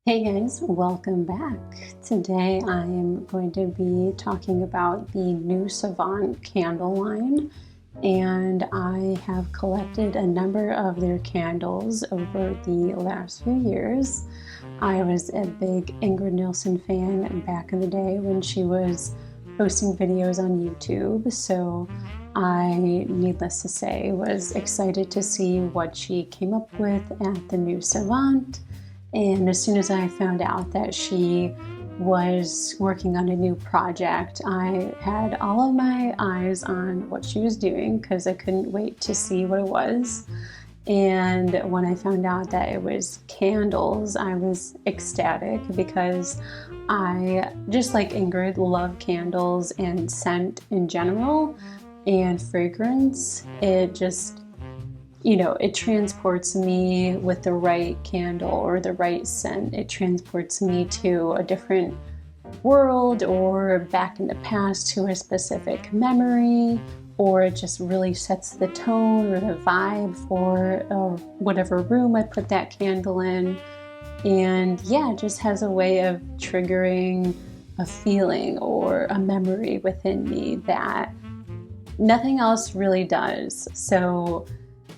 Hey guys, welcome back. Today I am going to be talking about the new Savant candle line, and I have collected a number of their candles over the last few years. I was a big Ingrid Nilsson fan back in the day when she was posting videos on YouTube, so I, needless to say, was excited to see what she came up with at the new Savant. And as soon as I found out that she was working on a new project, I had all of my eyes on what she was doing because I couldn't wait to see what it was. And when I found out that it was candles, I was ecstatic because I, just like Ingrid, love candles and scent in general and fragrance. It just, it transports me with the right candle or the right scent. It transports me to a different world or back in the past to a specific memory, or it just really sets the tone or the vibe for whatever room I put that candle in. And yeah, it just has a way of triggering a feeling or a memory within me that nothing else really does. So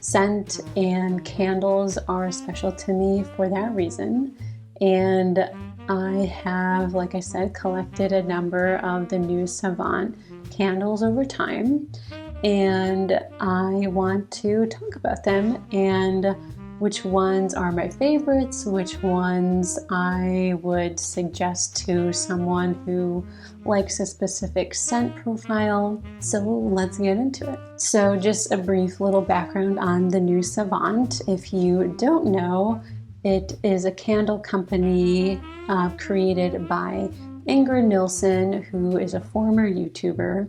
scent and candles are special to me for that reason. And I have, like I said, collected a number of the new Savant candles over time. And I want to talk about them and which ones are my favorites, which ones I would suggest to someone who likes a specific scent profile. So let's get into it. So just a brief little background on the new Savant. If you don't know, it is a candle company created by Ingrid Nilsson, who is a former YouTuber,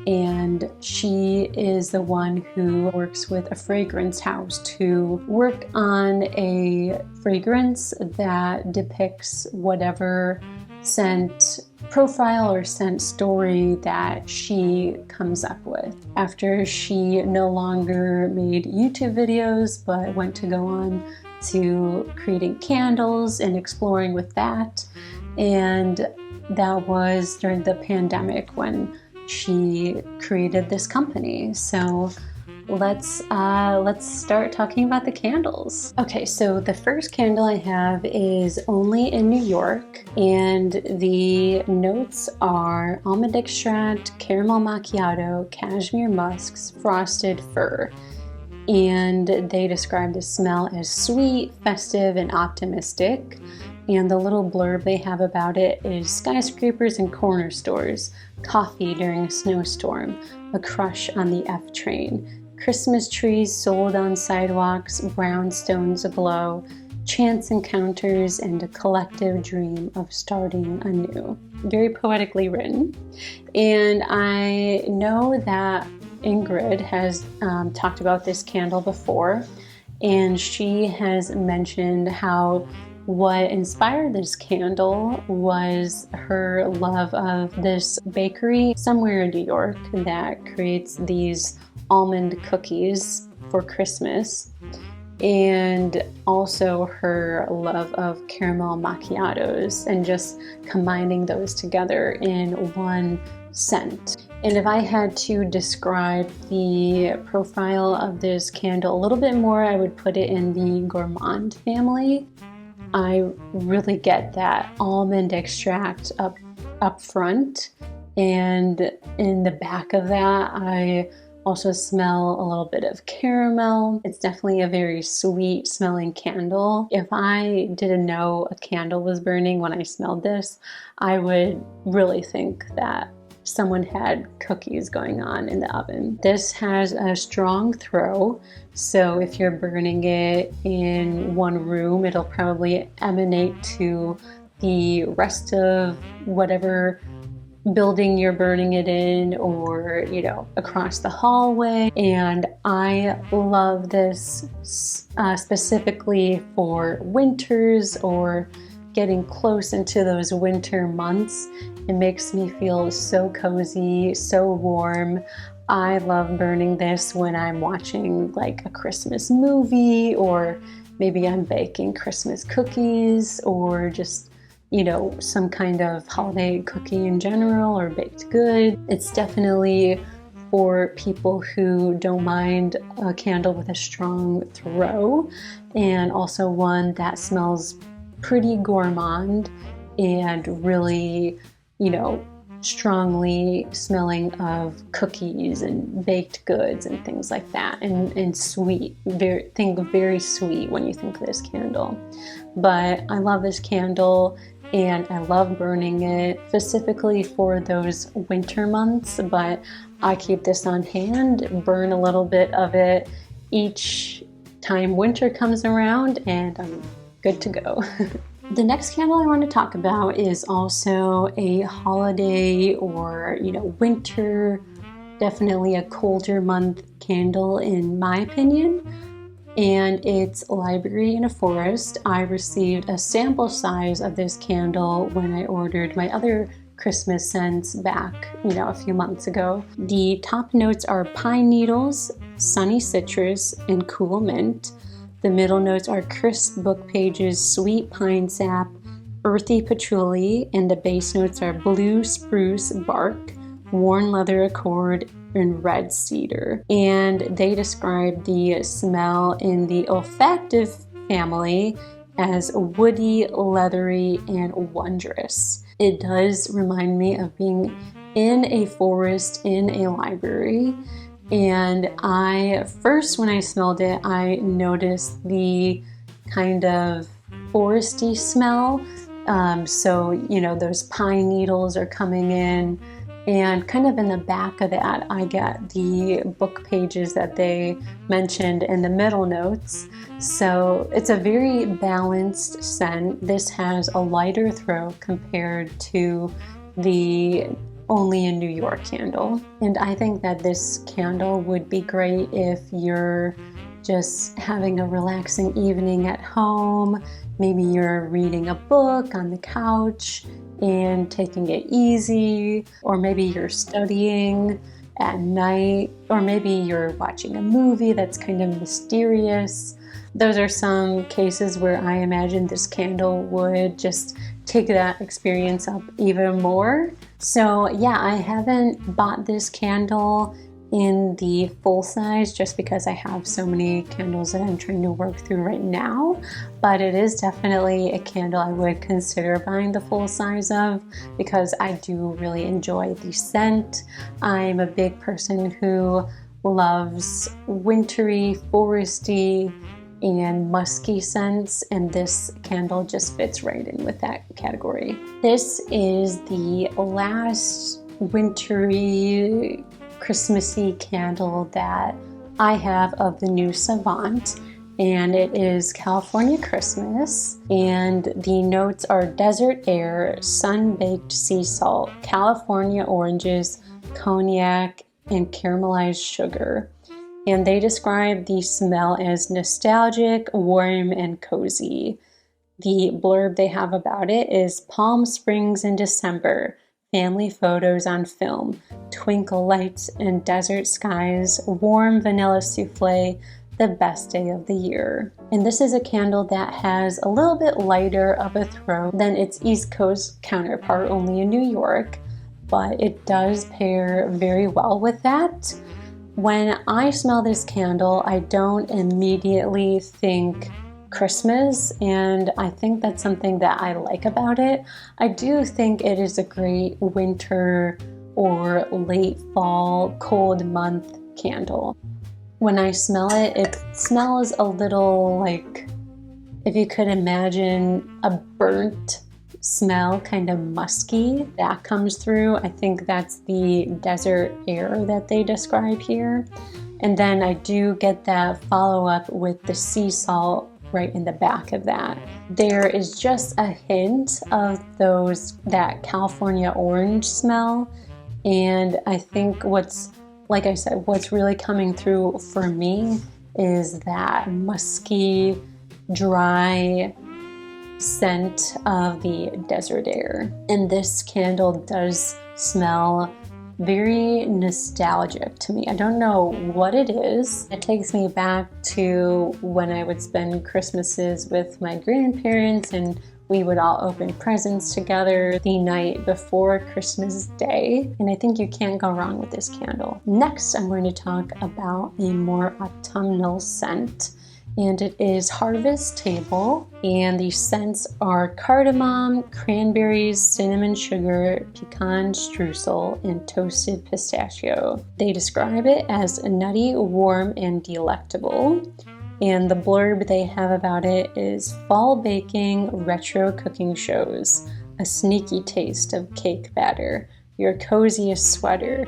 and she is the one who works with a fragrance house to work on a fragrance that depicts whatever scent profile or scent story that she comes up with. After she no longer made YouTube videos but went to go on to creating candles and exploring with that, and that was during the pandemic when she created this company. So let's start talking about the candles. Okay, so the first candle I have is only in New York, and the notes are almond extract, caramel macchiato, cashmere musks, frosted fir. And they describe the smell as sweet, festive, and optimistic. And the little blurb they have about it is skyscrapers and corner stores, coffee during a snowstorm, a crush on the F train, Christmas trees sold on sidewalks, brownstones aglow, chance encounters, and a collective dream of starting anew. Very poetically written. And I know that Ingrid has talked about this candle before, and she has mentioned how what inspired this candle was her love of this bakery somewhere in New York that creates these almond cookies for Christmas, and also her love of caramel macchiatos and just combining those together in one scent. And if I had to describe the profile of this candle a little bit more, I would put it in the gourmand family. I really get that almond extract up front, and in the back of that I also smell a little bit of caramel. It's definitely a very sweet smelling candle. If I didn't know a candle was burning when I smelled this, I would really think that someone had cookies going on in the oven. This has a strong throw, so if you're burning it in one room, it'll probably emanate to the rest of whatever building you're burning it in, or across the hallway. And I love this specifically for winters or getting close into those winter months. It makes me feel so cozy, so warm. I love burning this when I'm watching like a Christmas movie, or maybe I'm baking Christmas cookies or just, you know, some kind of holiday cookie in general or baked good. It's definitely for people who don't mind a candle with a strong throw, and also one that smells pretty gourmand and really, you know, strongly smelling of cookies and baked goods and things like that, and sweet. Think very sweet when you think of this candle. But I love this candle and I love burning it specifically for those winter months, but I keep this on hand, burn a little bit of it each time winter comes around, and I'm good to go. The next candle I want to talk about is also a holiday or, you know, winter, definitely a colder month candle in my opinion, and it's Library in a Forest. I received a sample size of this candle when I ordered my other Christmas scents back, you know, a few months ago. The top notes are pine needles, sunny citrus, and cool mint. The middle notes are crisp book pages, sweet pine sap, earthy patchouli, and the base notes are blue spruce bark, worn leather accord, and red cedar. And they describe the smell in the olfactive family as woody, leathery, and wondrous. It does remind me of being in a forest, in a library. And when I smelled it, I noticed the kind of foresty smell. So, you know, those pine needles are coming in, and kind of in the back of that, I get the book pages that they mentioned in the middle notes. So it's a very balanced scent. This has a lighter throw compared to the Only in New York candle. And I think that this candle would be great if you're just having a relaxing evening at home. Maybe you're reading a book on the couch and taking it easy, or maybe you're studying at night, or maybe you're watching a movie that's kind of mysterious. Those are some cases where I imagine this candle would just take that experience up even more. So yeah, I haven't bought this candle in the full size just because I have so many candles that I'm trying to work through right now, but it is definitely a candle I would consider buying the full size of because I do really enjoy the scent. I'm a big person who loves wintry, foresty, and musky scents, and this candle just fits right in with that category. This is the last wintry, Christmassy candle that I have of the new Savant, and it is California Christmas, and the notes are desert air, sun-baked sea salt, California oranges, cognac, and caramelized sugar. And they describe the smell as nostalgic, warm, and cozy. The blurb they have about it is Palm Springs in December, family photos on film, twinkle lights and desert skies, warm vanilla souffle, the best day of the year. And this is a candle that has a little bit lighter of a throw than its East Coast counterpart, Only in New York, but it does pair very well with that. When I smell this candle, I don't immediately think Christmas, and I think that's something that I like about it. I do think it is a great winter or late fall, cold month candle. When I smell it, it smells a little like, if you could imagine a burnt smell, kind of musky, that comes through. I think that's the desert air that they describe here. And then I do get that follow-up with the sea salt right in the back of that. There is just a hint of that California orange smell, and I think what's really coming through for me is that musky, dry scent of the desert air. And this candle does smell very nostalgic to me. I don't know what it is. It takes me back to when I would spend Christmases with my grandparents and we would all open presents together the night before Christmas Day, and I think you can't go wrong with this candle. Next, I'm going to talk about a more autumnal scent, and it is Harvest Table, and the scents are cardamom, cranberries, cinnamon sugar, pecan streusel, and toasted pistachio. They describe it as nutty, warm, and delectable. And the blurb they have about it is fall baking, retro cooking shows, a sneaky taste of cake batter, your coziest sweater,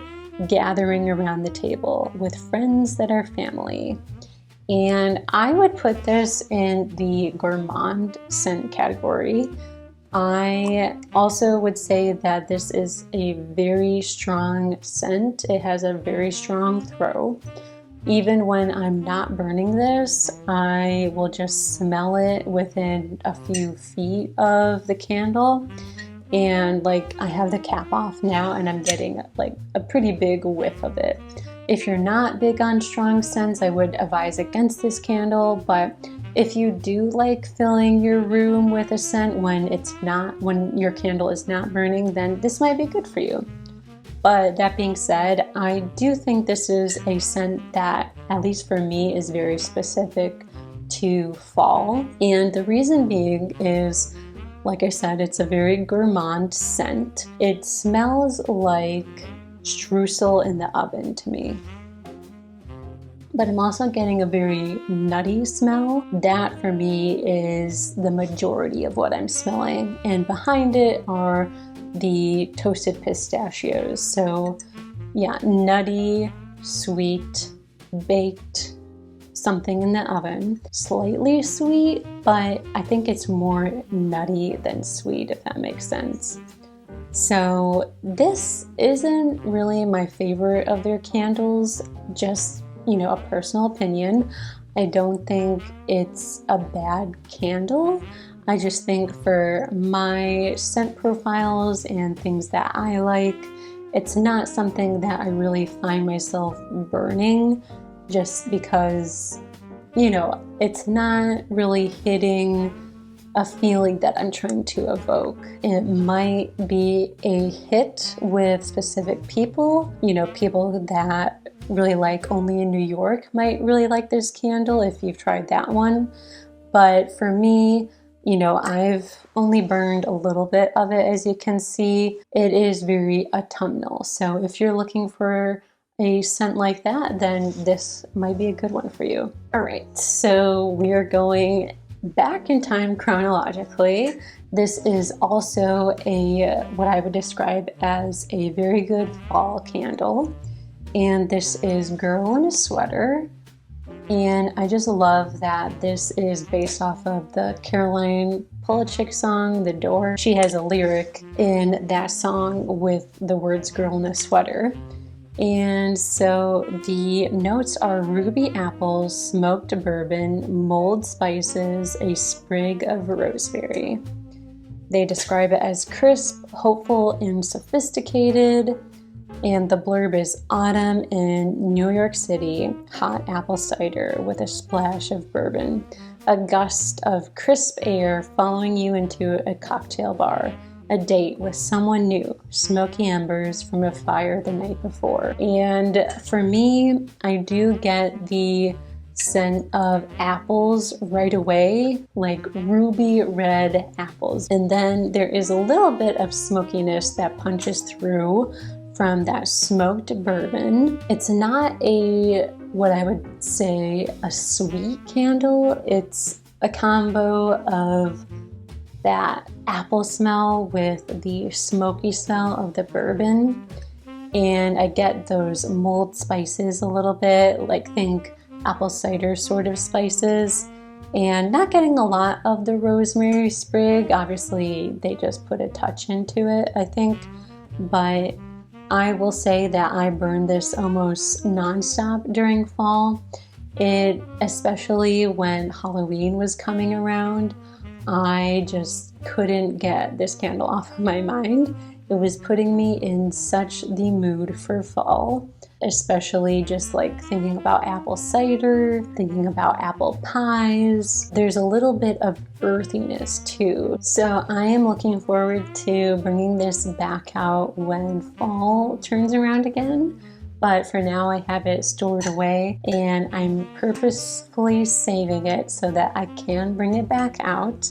gathering around the table with friends that are family. And I would put this in the gourmand scent category. I also would say that this is a very strong scent. It has a very strong throw. Even when I'm not burning this, I will just smell it within a few feet of the candle. And like, I have the cap off now and I'm getting like a pretty big whiff of it. If you're not big on strong scents, I would advise against this candle, but if you do like filling your room with a scent when your candle is not burning, then this might be good for you. But that being said, I do think this is a scent that, at least for me, is very specific to fall. And the reason being is, like I said, it's a very gourmand scent. It smells like streusel in the oven to me. But I'm also getting a very nutty smell. That for me is the majority of what I'm smelling. And behind it are the toasted pistachios. So yeah, nutty, sweet, baked, something in the oven. Slightly sweet, but I think it's more nutty than sweet, if that makes sense. So this isn't really my favorite of their candles, just, a personal opinion. I don't think it's a bad candle. I just think for my scent profiles and things that I like, it's not something that I really find myself burning just because, it's not really hitting a feeling that I'm trying to evoke. It might be a hit with specific people, people that really like Only in New York might really like this candle if you've tried that one. But for me, I've only burned a little bit of it, as you can see. It is very autumnal. So if you're looking for a scent like that, then this might be a good one for you. All right, so we are going back in time chronologically. This is also what I would describe as a very good fall candle. And this is Girl in a Sweater. And I just love that this is based off of the Caroline Polachek song, The Door. She has a lyric in that song with the words girl in a sweater. And so the notes are ruby apples, smoked bourbon, mulled spices, a sprig of rosemary. They describe it as crisp, hopeful, and sophisticated. And the blurb is autumn in New York City, hot apple cider with a splash of bourbon, a gust of crisp air following you into a cocktail bar, a date with someone new, smoky embers from a fire the night before. And for me, I do get the scent of apples right away, like ruby red apples. And then there is a little bit of smokiness that punches through from that smoked bourbon. It's not what I would say a sweet candle. It's a combo of that apple smell with the smoky smell of the bourbon. And I get those mulled spices a little bit, like think apple cider sort of spices. And not getting a lot of the rosemary sprig. Obviously, they just put a touch into it, I think. But I will say that I burned this almost nonstop during fall. Especially when Halloween was coming around, I just couldn't get this candle off of my mind. It was putting me in such the mood for fall, especially just like thinking about apple cider, thinking about apple pies. There's a little bit of earthiness too. So I am looking forward to bringing this back out when fall turns around again. But for now I have it stored away and I'm purposefully saving it so that I can bring it back out.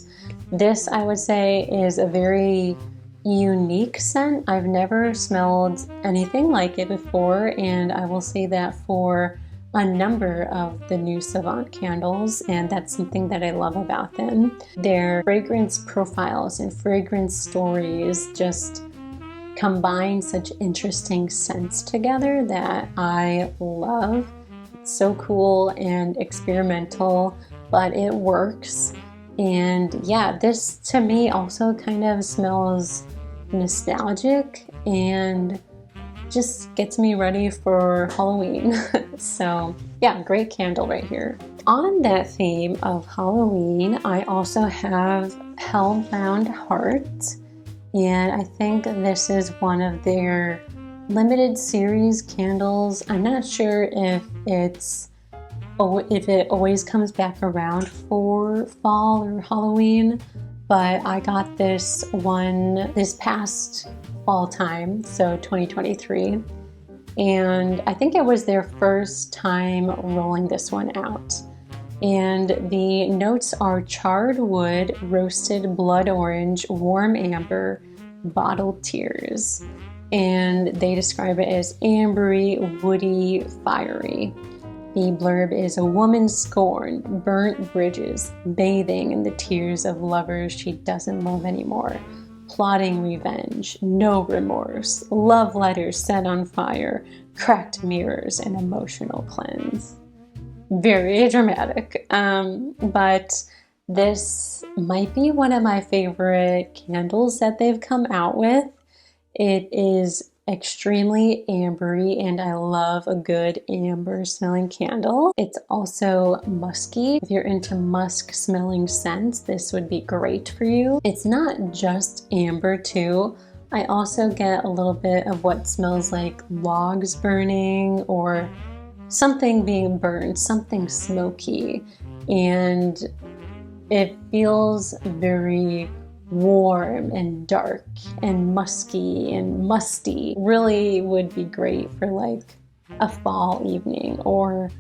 This, I would say, is a very unique scent. I've never smelled anything like it before, and I will say that for a number of the new Savant candles, and that's something that I love about them. Their fragrance profiles and fragrance stories just combine such interesting scents together that I love. It's so cool and experimental, but it works. And yeah, this to me also kind of smells nostalgic and just gets me ready for Halloween. So yeah, great candle right here. On that theme of Halloween, I also have Hellbound Heart, and I think this is one of their limited series candles. I'm not sure if it always comes back around for fall or Halloween, but I got this one this past fall time, so 2023, and I think it was their first time rolling this one out. And the notes are charred wood, roasted blood orange, warm amber, bottled tears, and they describe it as ambery, woody, fiery. The blurb is a woman scorned, burnt bridges, bathing in the tears of lovers she doesn't love anymore, plotting revenge, no remorse, love letters set on fire, cracked mirrors, and emotional cleanse. Very dramatic, but this might be one of my favorite candles that they've come out with. It is extremely ambery, and I love a good amber smelling candle. It's also musky. If you're into musk smelling scents, this would be great for you. It's not just amber too. I also get a little bit of what smells like logs burning or something being burned, something smoky, and it feels very warm and dark and musky and musty. Really would be great for like a fall evening or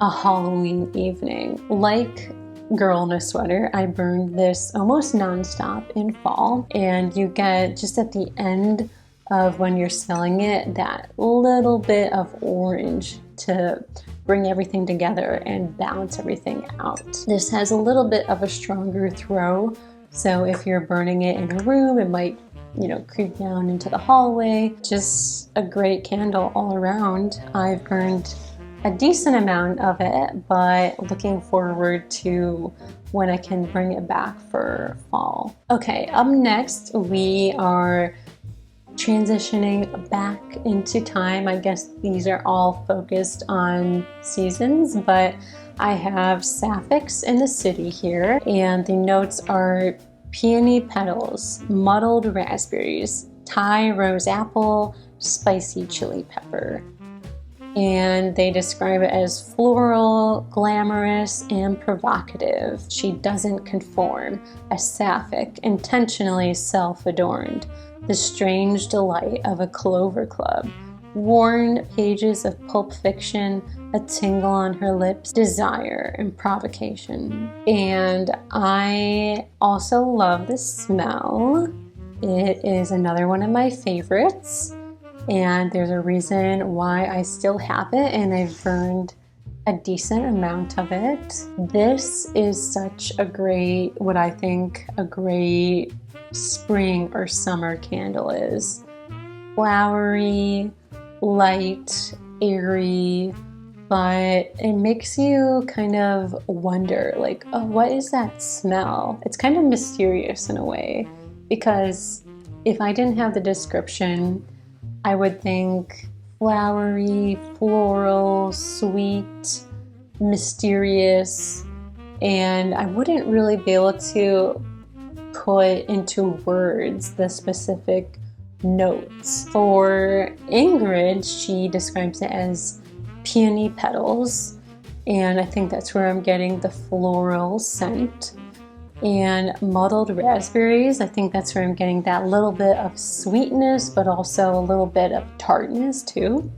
a Halloween evening. Like Girl in a Sweater, I burned this almost nonstop in fall, and you get just at the end of when you're smelling it that little bit of orange to bring everything together and balance everything out. This has a little bit of a stronger throw, so if you're burning it in a room, it might, creep down into the hallway. Just a great candle all around. I've burned a decent amount of it, but looking forward to when I can bring it back for fall. Okay, up next we are transitioning back into time. I guess these are all focused on seasons, but I have Sapphics in the City here, and the notes are peony petals, muddled raspberries, Thai rose apple, spicy chili pepper. And they describe it as floral, glamorous, and provocative. She doesn't conform, a sapphic, intentionally self-adorned, the strange delight of a clover club, worn pages of pulp fiction, a tingle on her lips, desire and provocation. And I also love the smell. It is another one of my favorites, and there's a reason why I still have it, and I've burned a decent amount of it. This is such a great, what I think a great spring or summer candle is. Flowery, light, airy, but it makes you kind of wonder, like, oh, what is that smell? It's kind of mysterious in a way, because if I didn't have the description, I would think flowery, floral, sweet, mysterious, and I wouldn't really be able to put into words the specific notes. For Ingrid, she describes it as peony petals, and I think that's where I'm getting the floral scent. And muddled raspberries, I think that's where I'm getting that little bit of sweetness, but also a little bit of tartness too.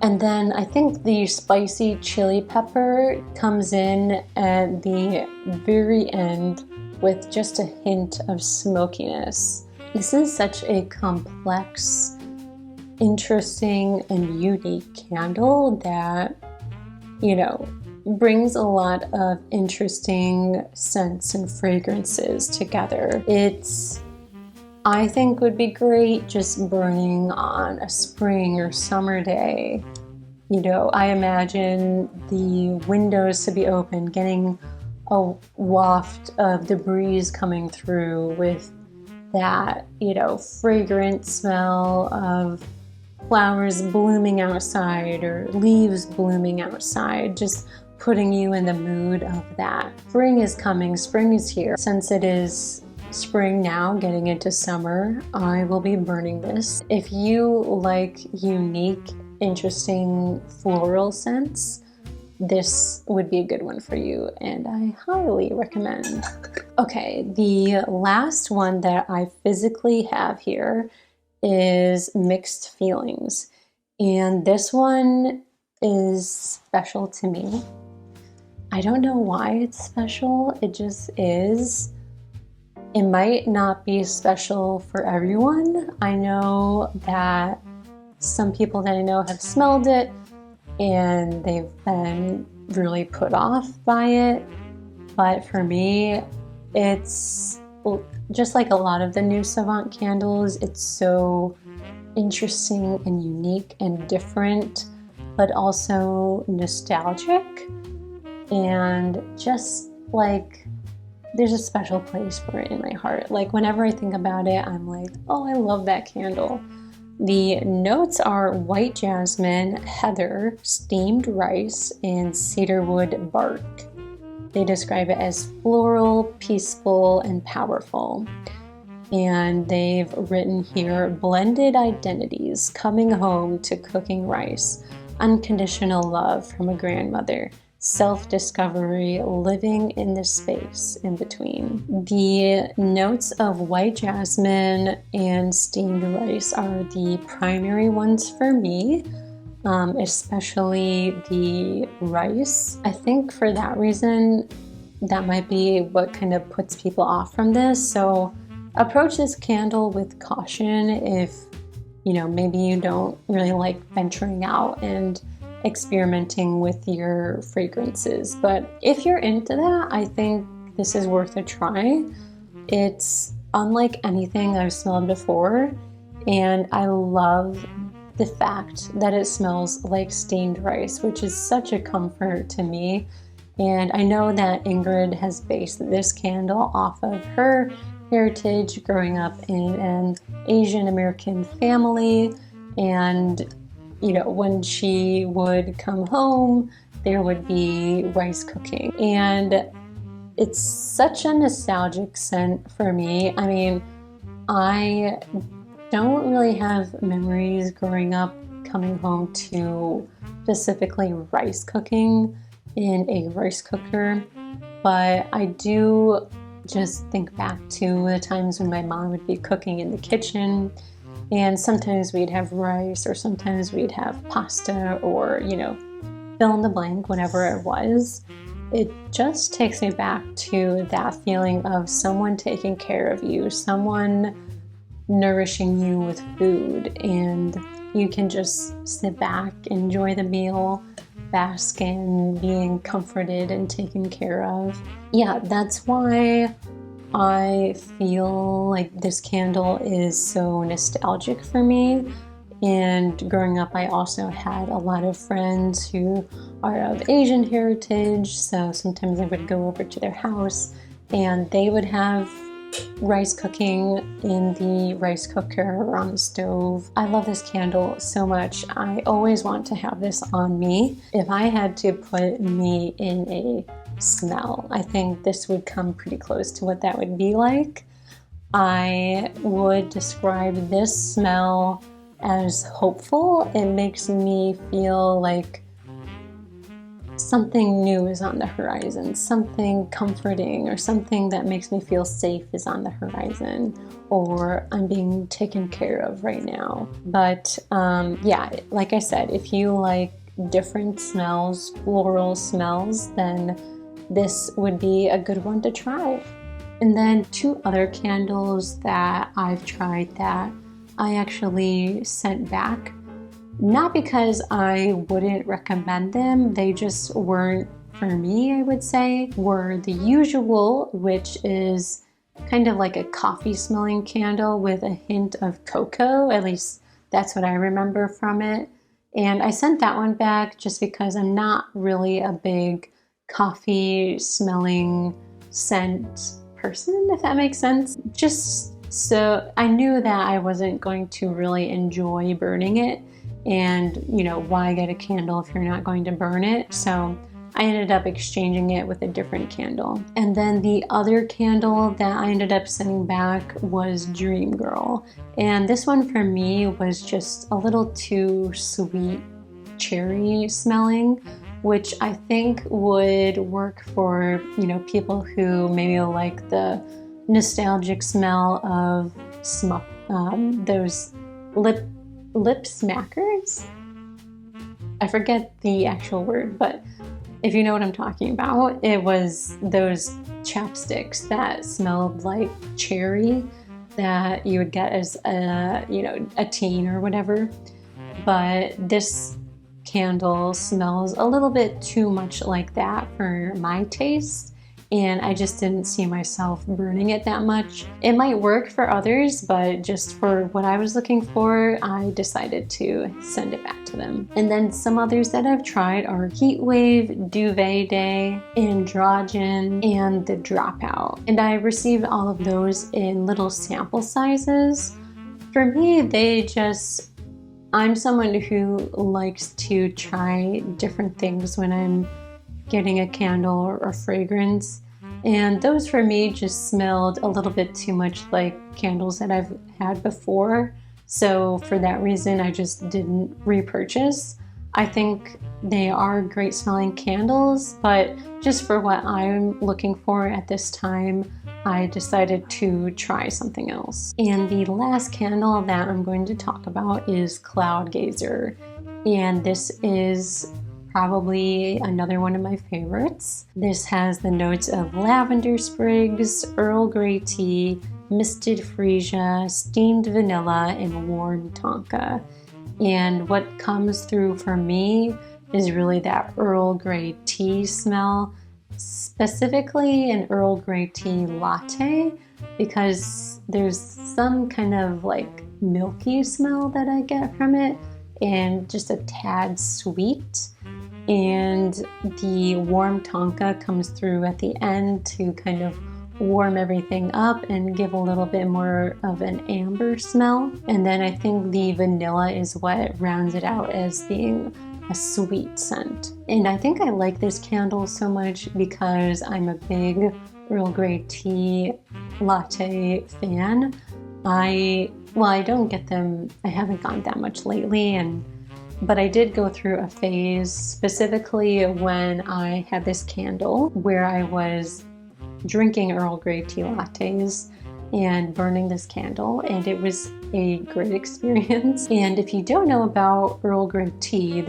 And then I think the spicy chili pepper comes in at the very end with just a hint of smokiness. This is such a complex, interesting, and unique candle that, brings a lot of interesting scents and fragrances together. I think would be great just burning on a spring or summer day. I imagine the windows to be open, getting a waft of the breeze coming through with that, fragrant smell of flowers blooming outside or leaves blooming outside, just putting you in the mood of that. Spring is coming, spring is here. Since it is spring now, getting into summer, I will be burning this. If you like unique, interesting floral scents, this would be a good one for you, and I highly recommend. Okay, the last one that I physically have here is Mixed Feelings, and this one is special to me. I don't know why it's special, it just is. It might not be special for everyone. I know that some people that I know have smelled it and they've been really put off by it, but for me, it's just like a lot of the new Savant candles, it's so interesting and unique and different, but also nostalgic, and just like there's a special place for it in my heart. Like whenever I think about it, I'm like, oh, I love that candle. The notes are white jasmine, heather, steamed rice, and cedarwood bark. They describe it as floral, peaceful, and powerful. And they've written here, blended identities, coming home to cooking rice, unconditional love from a grandmother, self-discovery, living in the space in between. The notes of white jasmine and steamed rice are the primary ones for me, especially the rice. I think for that reason, that might be what kind of puts people off from this. So approach this candle with caution if, maybe you don't really like venturing out and experimenting with your fragrances. But if you're into that, I think this is worth a try. It's unlike anything I've smelled before, and I love the fact that it smells like steamed rice, which is such a comfort to me. And I know that Ingrid has based this candle off of her heritage growing up in an Asian American family, and when she would come home, there would be rice cooking. And it's such a nostalgic scent for me. I mean, I don't really have memories growing up coming home to specifically rice cooking in a rice cooker, but I do just think back to the times when my mom would be cooking in the kitchen. And sometimes we'd have rice, or sometimes we'd have pasta, or, fill in the blank, whatever it was. It just takes me back to that feeling of someone taking care of you, someone nourishing you with food, and you can just sit back, enjoy the meal, bask in being comforted and taken care of. Yeah, that's why I feel like this candle is so nostalgic for me. And growing up, I also had a lot of friends who are of Asian heritage, so sometimes I would go over to their house and they would have rice cooking in the rice cooker or on the stove. I love this candle so much. I always want to have this on me. If I had to put me in a smell, I think this would come pretty close to what that would be like. I would describe this smell as hopeful. It makes me feel like something new is on the horizon, something comforting, or something that makes me feel safe is on the horizon, or I'm being taken care of right now. But yeah, like I said, if you like different smells, floral smells, then this would be a good one to try. And then 2 other candles that I've tried that I actually sent back. Not because I wouldn't recommend them, they just weren't for me, I would say, were the usual, which is kind of like a coffee smelling candle with a hint of cocoa. At least that's what I remember from it. And I sent that one back just because I'm not really a big coffee smelling scent person, if that makes sense. Just so I knew that I wasn't going to really enjoy burning it. And, you know, why get a candle if you're not going to burn it? So I ended up exchanging it with a different candle. And then the other candle that I ended up sending back was Dream Girl. And this one for me was just a little too sweet cherry smelling, which I think would work for, you know, people who maybe like the nostalgic smell of those lip smackers. I forget the actual word, but if you know what I'm talking about, it was those chapsticks that smelled like cherry that you would get as a, you know, a teen or whatever. But this candle smells a little bit too much like that for my taste, and I just didn't see myself burning it that much. It might work for others, but just for what I was looking for, I decided to send it back to them. And then some others that I've tried are Heatwave, Duvet Day, Androgyne, and the Dropout. And I received all of those in little sample sizes. For me, I'm someone who likes to try different things when I'm getting a candle or fragrance, and those for me just smelled a little bit too much like candles that I've had before. So for that reason, I just didn't repurchase. I think they are great smelling candles, but just for what I'm looking for at this time, I decided to try something else. And the last candle that I'm going to talk about is Cloud Gazer. And this is probably another one of my favorites. This has the notes of lavender sprigs, Earl Grey tea, misted freesia, steamed vanilla, and warm tonka. And what comes through for me is really that Earl Grey tea smell, specifically an Earl Grey tea latte, because there's some kind of like milky smell that I get from it, and just a tad sweet. And the warm tonka comes through at the end to kind of warm everything up and give a little bit more of an amber smell. And then I think the vanilla is what rounds it out as being a sweet scent. And I think I like this candle so much because I'm a big Earl Grey tea latte fan. I don't get them, I haven't gotten that much lately, but I did go through a phase specifically when I had this candle where I was drinking Earl Grey tea lattes and burning this candle, and it was a great experience. And if you don't know about Earl Grey tea,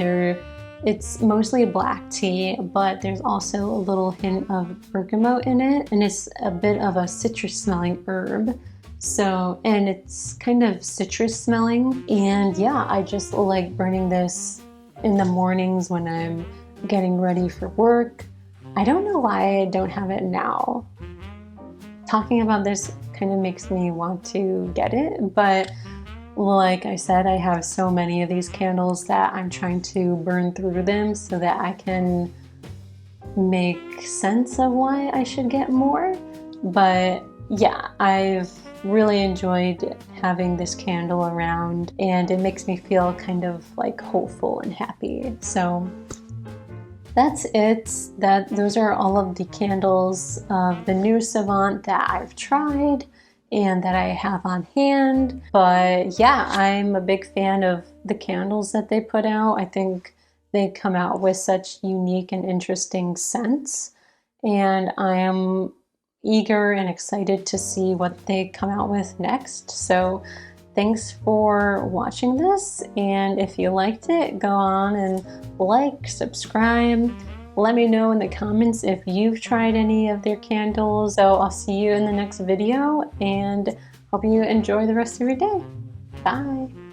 it's mostly black tea, but there's also a little hint of bergamot in it, and it's a bit of a citrus smelling herb. So, and it's kind of citrus smelling. And yeah, I just like burning this in the mornings when I'm getting ready for work. I don't know why I don't have it now. Talking about this kind of makes me want to get it, but like I said, I have so many of these candles that I'm trying to burn through them so that I can make sense of why I should get more. But yeah, I've really enjoyed having this candle around, and it makes me feel kind of like hopeful and happy. So that's it. Those are all of the candles of the new Savant that I've tried. and that I have on hand. But yeah, I'm a big fan of the candles that they put out. I think they come out with such unique and interesting scents, and I am eager and excited to see what they come out with next. So thanks for watching this, and if you liked it, go on and like, subscribe. Let me know in the comments if you've tried any of their candles. So I'll see you in the next video, and hope you enjoy the rest of your day. Bye!